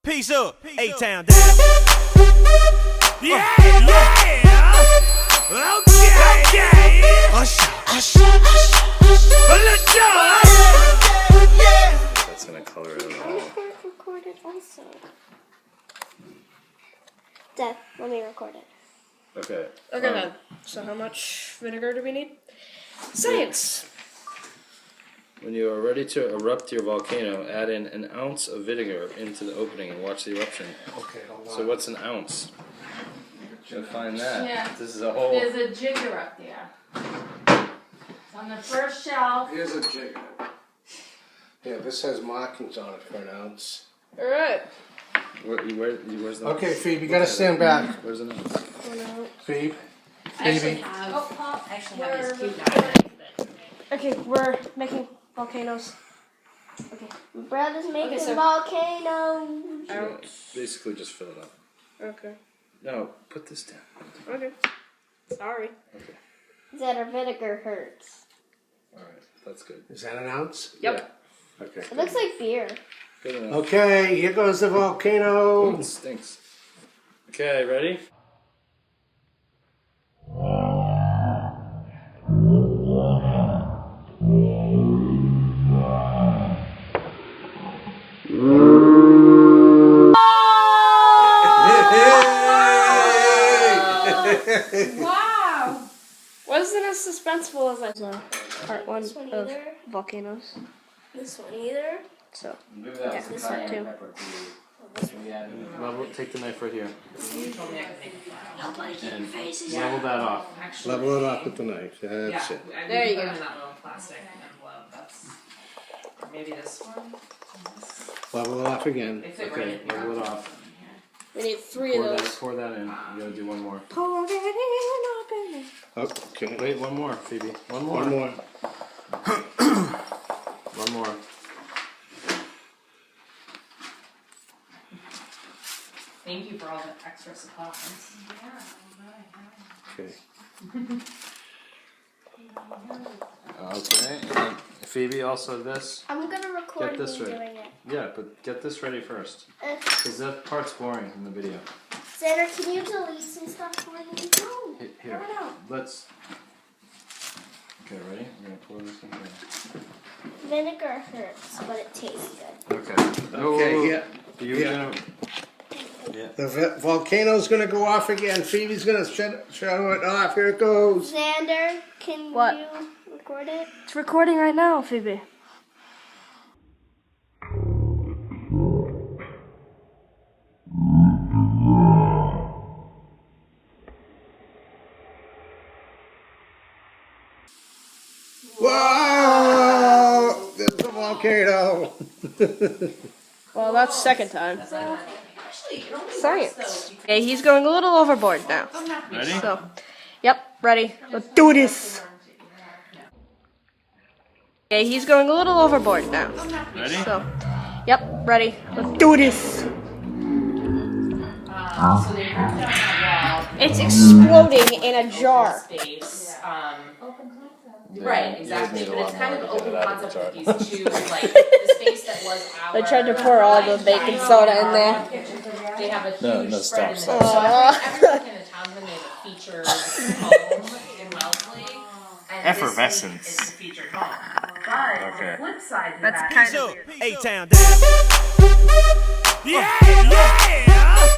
Peace up, A-Town down. Yeah, yeah. Okay. Hush. Let's go. That's gonna color it all. Recorded also. Dad, let me record it. Okay. Okay then. So how much vinegar do we need? Science. When you are ready to erupt your volcano, add in an ounce of vinegar into the opening and watch the eruption. Okay, hold on. So what's an ounce? Gotta find that. Yeah. This is a whole. There's a jigger up there. It's on the first shelf. Here's a jig. Yeah, this has markings on it for an ounce. All right. Where's the? Okay, Phoebe, you gotta stand back. Where's the ounce? Phoebe. I Phoebe. actually have this cute guy. Okay, we're making volcanoes. Okay. Brother's making so- volcanoes. Yeah, basically, just fill it up. Okay. No, put this down. Okay. Sorry. Okay. That our vinegar hurts. All right, that's good. Is that an ounce? Yep. Okay. It looks like beer. Good enough. Okay, here goes the Oh, volcano. it stinks. Okay, ready? Wow! Wasn't as suspenseful as I saw. Part one This one of either. volcanoes. This one either. So Move yeah, this one too. Level, take the knife right here. Nobody And faces level that off. Level it off with the knife. That's it. There you put go. in that little plastic envelope. That's maybe this one. Level it off again. They fit right Okay, in here. level it off. we need 3 of those. Pour that in. You gotta do one more. Pour it in, open it. Okay. Wait, one more, Phoebe. One more. One more. One more. Thank you for all the extra supplies. Okay. Okay. And Phoebe, also this. I'm gonna record Get this me right. doing it. Yeah, but get this ready first. Because that part's boring in the video. Xander, can you delete some stuff for me? No. Here, No. let's. Okay, ready? We're gonna pour this in here. Vinegar hurts, but it tastes good. Okay. Okay, yeah. You're Yeah. gonna. Yeah. The volcano's gonna go off again. Phoebe's gonna show it off. Here it goes. Xander, can What? you record it? It's recording right now, Phoebe. Whoa! There's a volcano. Well, that's second time. Actually, it only Science. works, though. Okay, he's going a little overboard now. Ready? So, yep, ready. Let's do this. Okay, he's going a little overboard now. Ready? So, yep, ready. Let's do this. So they wrapped up that wall. It's exploding in a jar. Space. Right, exactly. made a But it's lot kind more of to get open it out of the concept jar. with these two, like the space that was our. They tried to pour all the baking soda in there. They have a huge No, spread in stop. there. So every weekend in Townsend, they have a featured home in Wellesley. And Effervescence. This week is the featured home. But Okay. the flip side to That's that kind Peace up, A-Town down. Yeah.